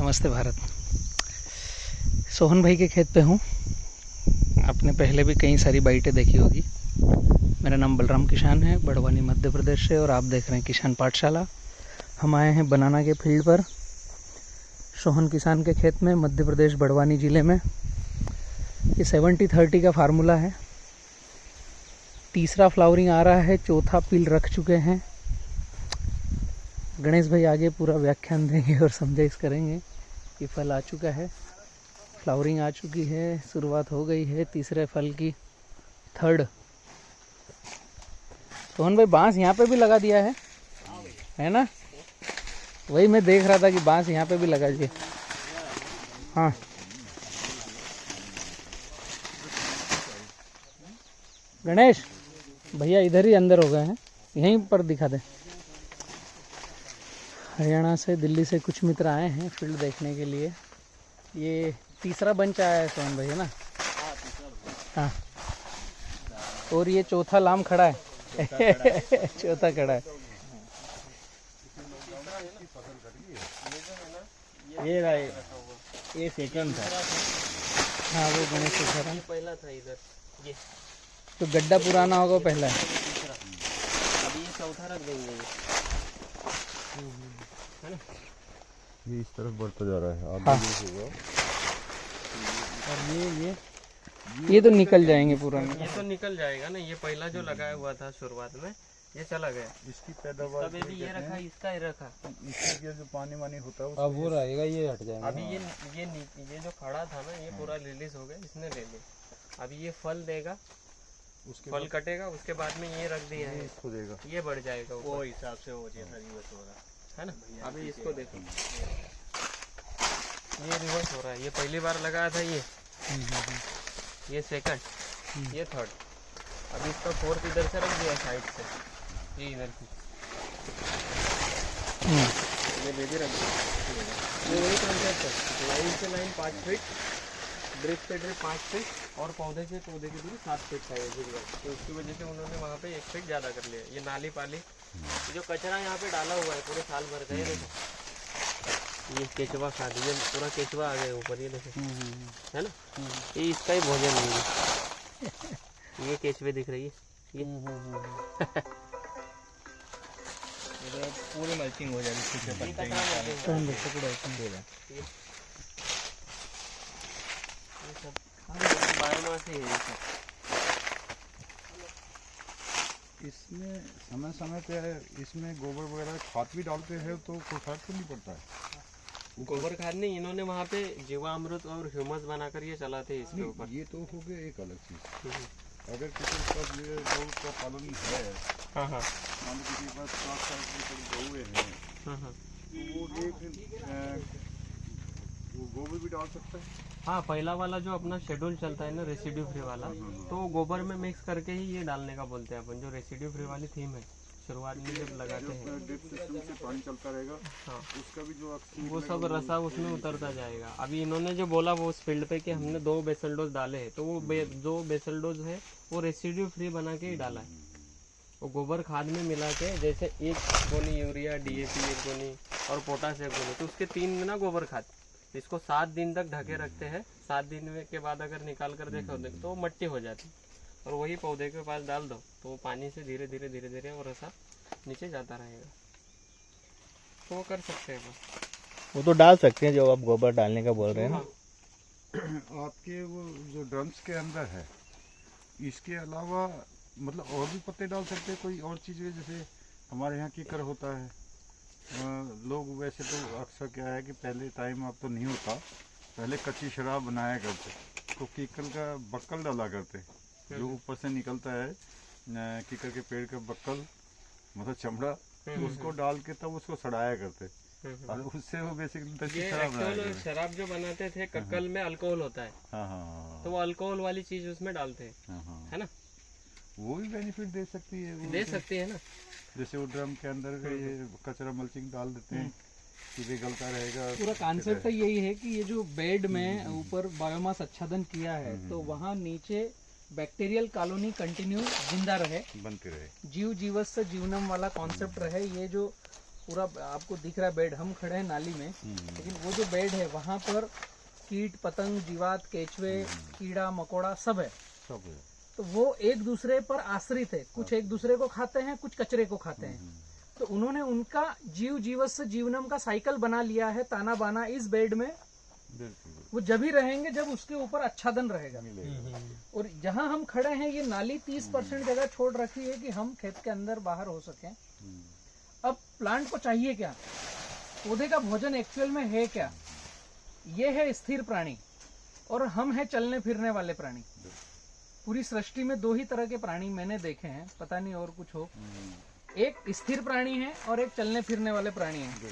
नमस्ते भारत। सोहन भाई के खेत पे हूँ। आपने पहले भी कई सारी बाइटें देखी होगी। मेरा नाम बलराम किसान है, बड़वानी मध्य प्रदेश से, और आप देख रहे हैं किसान पाठशाला। हम आए हैं बनाना के फील्ड पर, सोहन किसान के खेत में, मध्य प्रदेश बड़वानी ज़िले में। ये 70-30 का फार्मूला है। तीसरा फ्लावरिंग आ रहा है, चौथा पील रख चुके हैं। गणेश भाई आगे पूरा व्याख्यान देंगे और समझाइश करेंगे। ये फल आ चुका है, फ्लावरिंग आ चुकी है, शुरुआत हो गई है तीसरे फल की, थर्ड। सोहन भाई बांस यहाँ पे भी लगा दिया है ना? वही मैं देख रहा था कि बांस यहाँ पे भी लगा दिया। हाँ, गणेश भैया इधर ही अंदर हो गए हैं, यहीं पर दिखा दे। हरियाणा से, दिल्ली से कुछ मित्र आए हैं फील्ड देखने के लिए। ये तीसरा बंच आया है सोहन भाई, है ना? हाँ, और ये चौथा लाम खड़ा है। चौथा खड़ा है। ये सेकंड था। हाँ, वो गणेश का घर है। पहला था इधर, ये तो गड्ढा पुराना होगा पहला है। अभी ये चौथा रख देंगे, है ना? ये इस तरफ बढ़ता जा रहा है। हाँ। और ये तो निकल जाएंगे पुराने। ये तो निकल जाएगा ना। ये पहला जो लगाया हुआ था शुरुआत में, ये चला गया। इसकी पैदावार तब भी ये रखा, इसका ही रखा। इसके जो पानी वानी होता है अब वो रहेगा, ये हट जाएगा। अभी ये जो खड़ा था ना, ये पूरा रिलीज हो गया, इसने ले लिया। अभी ये फल देगा, उसके फल कटेगा, उसके बाद में ये रख दिया है, इसको देगा, ये बढ़ जाएगा। वो हिसाब से हो जाएगा, रिवर्स हो रहा है ना? अभी इसको देखो, ये रिवर्स हो रहा है। ये पहली बार लगाया था, ये सेकंड, ये थर्ड। अभी इसका फोर्थ इधर से रख दिया साइड से, ये इधर से ये बेबी रख दिया। ये वही कॉन्सेप्ट है, लाइन से लाइन 5 फीट, ड्रिप से ड्रिप 5 फीट, और पौधे से पौधे की दूरी 7 फीट है। तो उसकी वजह से उन्होंने वहाँ पे 1 फीट ज़्यादा कर लिया। ये नाली पाली, जो कचरा यहाँ पे डाला हुआ है पूरे साल भर का, ये देखो, ये केचुआ खा दी, ये पूरा केचुआ आ गया ऊपर, ये देखो, है ना? ये इसका ही भोजन नहीं है। ये केचुए दिख रही है, ये पूरी मल्चिंग हो जाएगी। बायोमास ही है ये सब। इसमें समय समय पे इसमें गोबर वगैरह खाद भी डालते हैं, तो कोई फर्क तो नहीं पड़ता है? गोबर खाद नहीं, इन्होंने वहाँ पे जीवामृत और ह्यूमस बनाकर ये चलाते हैं इसके ऊपर। ये तो हो गया एक अलग चीज़। अगर किसी के पास ये गौ का पालन है, हाँ हाँ मान लो किसी के पास 7 साल की गौ है, हाँ, तो वो एक वो गोबर भी डाल सकता है। हाँ, पहला वाला जो अपना शेड्यूल चलता है ना, रेसिड्यू फ्री वाला, तो गोबर में मिक्स करके ही ये डालने का बोलते हैं अपन। जो रेसिड्यू फ्री वाली थीम है, शुरुआत में जब लगाते हैं, ड्रिप सिस्टम से पानी चलता रहेगा, हाँ, उसका भी जो वो सब रसा उसमें उतरता जाएगा। अभी इन्होंने जो बोला वो उस फील्ड पे कि हमने 2 बेसल डोज डाले हैं, तो वो 2 बेसल डोज है वो रेसिड्यू फ्री बना के ही डाला है। वो गोबर खाद में मिला के, जैसे 1 गोनी यूरिया, DAP 1 गोनी और पोटाश 1 गोनी, तो उसके 3 ना गोबर खाद। इसको 7 दिन तक ढके रखते हैं। 7 दिन के बाद अगर निकाल कर देखो तो वो मट्टी हो जाती, और वही पौधे के पास डाल दो, तो वो पानी से धीरे धीरे वो रसा नीचे जाता रहेगा। तो वो कर सकते हैं वो तो डाल सकते हैं, जो आप गोबर डालने का बोल रहे हैं ना। आपके वो जो ड्रम्स के अंदर है, इसके अलावा मतलब और भी पत्ते डाल सकते हैं, कोई और चीज़ है? जैसे हमारे यहाँ कीकर होता है, लोग वैसे तो अक्सर क्या है कि पहले टाइम अब तो नहीं होता, पहले कच्ची शराब बनाया करते, तो कीकर का बक्कल डाला करते, जो ऊपर से निकलता है कीकर के पेड़ का बक्कल, मतलब चमड़ा, उसको डाल के तब उसको सड़ाया करते, और उससे वो बेसिकली ये शराब शराब जो बनाते थे, कक्कल में अल्कोहल होता है, हाँ, तो वो अल्कोहल वाली चीज उसमें डालते हैं, है ना? वो भी बेनिफिट दे सकती है, वो दे सकती है ना। जैसे वो ड्रम के अंदर ये कचरा मल्चिंग डाल देते हैं, सीधे गलता रहेगा। पूरा कॉन्सेप्ट यही है कि ये जो बेड में ऊपर बायोमास आच्छादन किया है, तो वहाँ नीचे बैक्टीरियल कॉलोनी कंटिन्यू जिंदा रहे, बनते रहे, जीव जीवस्य जीवनम वाला कॉन्सेप्ट रहे। ये जो पूरा आपको दिख रहा है बेड, हम खड़े हैं नाली में, लेकिन वो जो बेड है वहाँ पर कीट पतंग जीवात केचुए कीड़ा मकोड़ा सब है। सब है। तो वो एक दूसरे पर आश्रित है, कुछ एक दूसरे को खाते हैं, कुछ कचरे को खाते हैं। तो उन्होंने उनका जीव जीवस्य जीवनम का साइकिल बना लिया है, ताना बाना इस बेड में। बिल्कुल वो जब ही रहेंगे जब उसके ऊपर आच्छादन रहेगा। मिलेगा। और जहां हम खड़े हैं ये नाली 30% जगह छोड़ रखी है कि हम खेत के अंदर बाहर हो सकें। अब प्लांट को चाहिए क्या, पौधे का भोजन एक्चुअल में है क्या? ये है स्थिर प्राणी और हम हैं चलने फिरने वाले प्राणी। पूरी सृष्टि में 2 ही तरह के प्राणी मैंने देखे हैं, पता नहीं और कुछ हो। एक स्थिर प्राणी है और एक चलने फिरने वाले प्राणी है।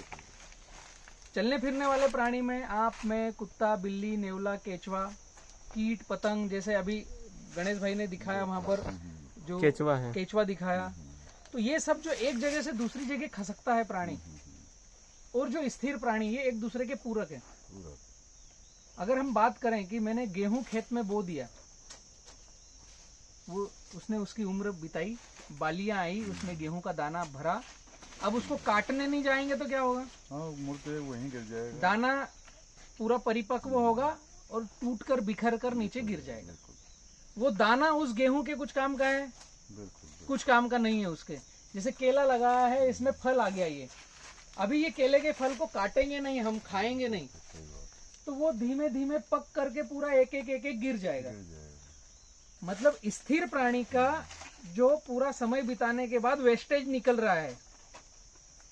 चलने फिरने वाले प्राणी में आप, मैं, कुत्ता, बिल्ली, नेवला, केचवा, कीट पतंग, जैसे अभी गणेश भाई ने दिखाया वहां पर जो केचवा है, केचवा दिखाया। तो ये सब जो एक जगह से दूसरी जगह खसकता है प्राणी, और जो स्थिर प्राणी ये एक दूसरे के पूरक है। अगर हम बात करें कि मैंने गेहूं खेत में बो दिया, वो उसने उसकी उम्र बिताई, बालियां आई, उसमें गेहूं का दाना भरा, अब उसको काटने नहीं जाएंगे तो क्या होगा? हाँ, मुड़ते वहीं गिर जाएगा। दाना पूरा परिपक्व होगा और टूटकर बिखर कर नीचे गिर जाएगा। वो दाना उस गेहूं के कुछ काम का है, कुछ काम का नहीं है उसके। जैसे केला लगाया है, इसमें फल आ गया, ये अभी ये केले के फल को काटेंगे नहीं, हम खाएंगे नहीं, तो वो धीमे धीमे पक करके पूरा एक एक गिर जाएगा। मतलब स्थिर प्राणी का जो पूरा समय बिताने के बाद वेस्टेज निकल रहा है,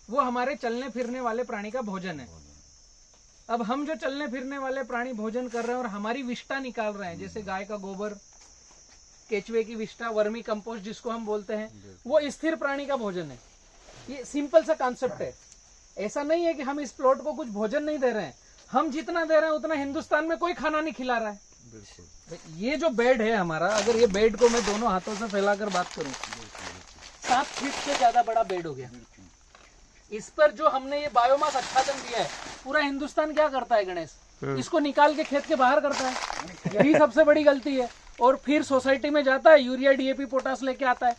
वो हमारे चलने फिरने वाले प्राणी का भोजन है। अब हम जो चलने फिरने वाले प्राणी भोजन कर रहे हैं और हमारी विष्ठा निकाल रहे हैं, जैसे गाय का गोबर, केचुए की विष्ठा, वर्मी कंपोस्ट जिसको हम बोलते हैं, वो स्थिर प्राणी का भोजन है। ये सिंपल सा कॉन्सेप्ट है। ऐसा नहीं है कि हम इस प्लॉट को कुछ भोजन नहीं दे रहे हैं, हम जितना दे रहे हैं उतना हिंदुस्तान में कोई खाना नहीं खिला रहा है। ये जो बेड है हमारा, अगर ये बेड को मैं दोनों हाथों से फैलाकर बात करूं, 7 फीट से ज्यादा बड़ा बेड हो गया। इस पर जो हमने ये बायोमास आच्छादन दिया है, पूरा हिंदुस्तान क्या करता है गणेश, इसको निकाल के खेत के बाहर करता है। यही सबसे बड़ी गलती है। और फिर सोसाइटी में जाता है, यूरिया डीएपी पोटास लेके आता है,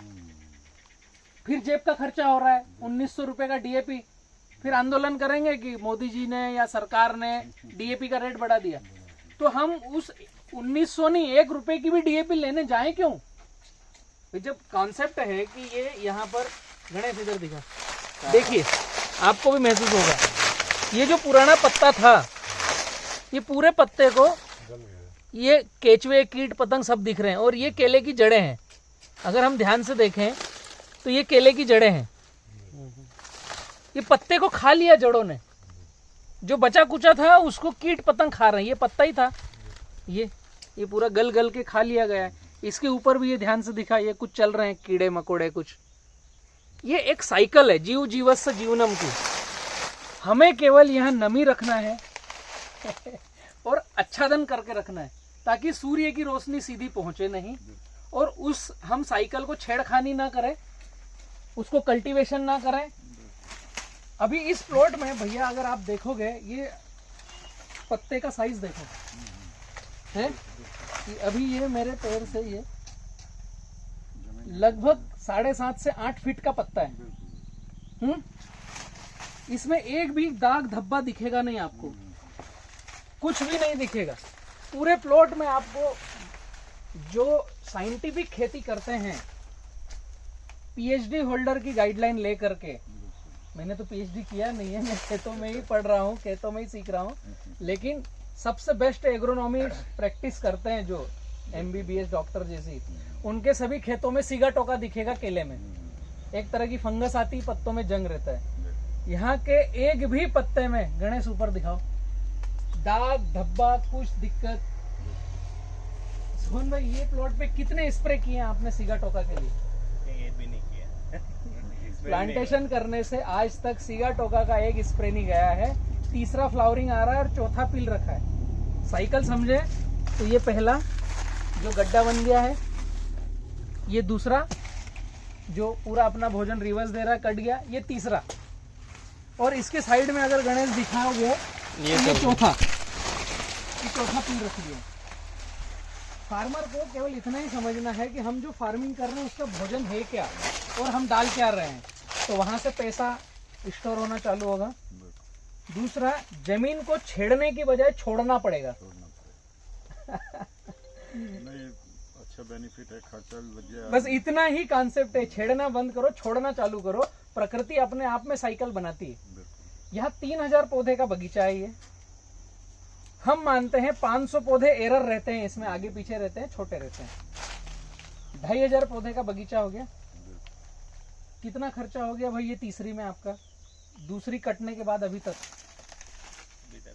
फिर जेब का खर्चा हो रहा है 1900 रुपए का डीएपी। फिर आंदोलन करेंगे कि मोदी जी ने या सरकार ने डीएपी का रेट बढ़ा दिया। तो हम उस 1900 नहीं, 1 रुपए की भी डीएपी लेने जाएं क्यों? जब कॉन्सेप्ट है कि ये यहाँ पर, गणेश इधर दिखा, देखिए आपको भी महसूस होगा, ये जो पुराना पत्ता था, ये पूरे पत्ते को ये केचुए कीट पतंग सब दिख रहे हैं, और ये केले की जड़ें हैं। अगर हम ध्यान से देखें तो ये केले की जड़ें हैं। ये पत्ते को खा लिया जड़ों ने, जो बचा कुचा था उसको कीट पतंग खा रहे हैं। ये पत्ता ही था, ये पूरा गल गल के खा लिया गया है। इसके ऊपर भी ये ध्यान से दिखा, ये कुछ चल रहे हैं कीड़े मकोड़े कुछ। ये एक साइकिल है जीव जीवस्य जीवनम की। हमें केवल यहाँ नमी रखना है और आच्छादन करके रखना है, ताकि सूर्य की रोशनी सीधी पहुंचे नहीं, और उस हम साइकिल को छेड़खानी ना करें, उसको कल्टीवेशन ना करें। अभी इस प्लॉट में भैया अगर आप देखोगे, ये पत्ते का साइज देखो है, अभी ये मेरे पैर से ये लगभग 7.5 से 8 फीट का पत्ता है। इसमें एक भी दाग धब्बा दिखेगा नहीं आपको, कुछ भी नहीं दिखेगा। पूरे प्लॉट में आपको जो साइंटिफिक खेती करते हैं, पीएचडी होल्डर की गाइडलाइन ले करके, मैंने तो पीएचडी किया नहीं है, मैं खेतों में ही पढ़ रहा हूँ, खेतों में ही सीख रहा हूँ, लेकिन सबसे बेस्ट एग्रोनॉमी प्रैक्टिस करते हैं जो एमबीबीएस डॉक्टर जैसी, उनके सभी खेतों में सीगा टोका दिखेगा केले में। एक तरह की फंगस आती, पत्तों में जंग रहता है। यहाँ के एक भी पत्ते में, गणेश ऊपर दिखाओ, दाग धब्बा कुछ दिक्कत। सोहन भाई, ये प्लॉट पे कितने स्प्रे किए हैं आपने सीगा टोका के लिए? एक भी नहीं किया। प्लांटेशन करने से आज तक सीगा टोका का एक स्प्रे नहीं गया है। 3रा फ्लावरिंग आ रहा है और 4था पिल रखा है। साइकिल समझे तो ये पहला जो गड्ढा बन गया है, ये दूसरा जो पूरा अपना भोजन रिवर्स दे रहा है, कट गया, ये 3रा, और इसके साइड में अगर गणेश दिखाओगे ये चौथा पिल रख दिया। फार्मर को केवल इतना ही समझना है कि हम जो फार्मिंग कर रहे हैं उसका भोजन है क्या और हम डाल क्या रहे हैं। तो वहां से पैसा स्टोर होना चालू होगा। बिल्कुल, दूसरा, जमीन को छेड़ने की बजाय छोड़ना पड़ेगा। छोड़ना पड़ेगा। नहीं, अच्छा बेनिफिट है, खर्चा भी बच जाए। बस इतना ही कॉन्सेप्ट है, छेड़ना बंद करो, छोड़ना चालू करो, प्रकृति अपने आप में साइकिल बनाती है। बिल्कुल, यहाँ 3000 पौधे का बगीचा है ये। हम मानते हैं 500 पौधे एरर रहते हैं इसमें, आगे पीछे रहते हैं, छोटे रहते हैं। 2500 पौधे का बगीचा हो गया। कितना खर्चा हो गया भाई ये तीसरी में आपका, दूसरी कटने के बाद अभी तक?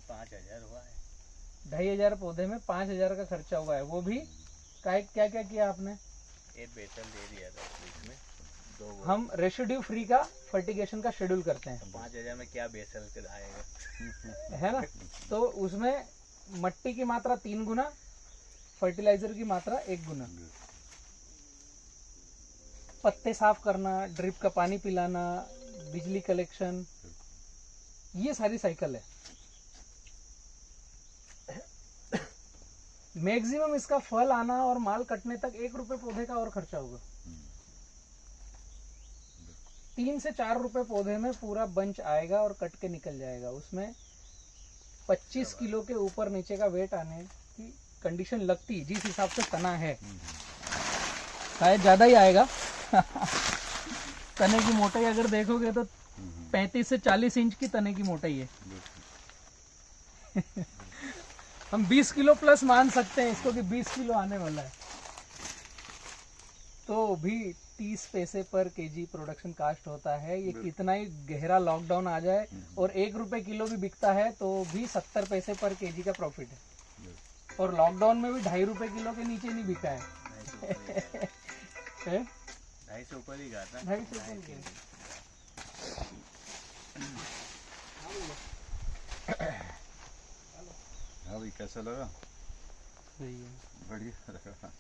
5000 हुआ है। 2500 पौधे में 5000 का खर्चा हुआ है। वो भी क्या क्या किया आपने? एक बेसल दे दिया था बीच में, 2 हम रेसिड्यू फ्री का फर्टिगेशन का शेड्यूल करते हैं, 5000 में क्या बेसल के आएगा। है ना। तो उसमें मट्टी की मात्रा 3 गुना, फर्टिलाइजर की मात्रा 1 गुना, पत्ते साफ करना, ड्रिप का पानी पिलाना, बिजली कलेक्शन, ये सारी साइकिल है। मैक्सिमम इसका फल आना और माल कटने तक 1 रुपए पौधे का और खर्चा होगा। 3 से 4 रुपए पौधे में पूरा बंच आएगा और कट के निकल जाएगा। उसमें 25 किलो के ऊपर नीचे का वेट आने की कंडीशन लगती है, जिस हिसाब से तना है। शायद ज्यादा ही आएगा। तने की मोटाई अगर देखोगे तो 35 से 40 इंच की तने की मोटाई है। हम 20 किलो प्लस मान सकते हैं इसको कि 20 किलो आने वाला है। तो भी 30 पैसे पर केजी प्रोडक्शन कास्ट होता है। ये कितना ही गहरा लॉकडाउन आ जाए और 1 रुपए किलो भी बिकता है तो भी 70 पैसे पर केजी का प्रॉफिट है। और लॉकडाउन में भी 2.5 रुपए किलो के नीचे नहीं बिका है। 250 ऊपर ही गया था। 250 हाँ भाई, कैसा लगा? सही है। बढ़िया लगा।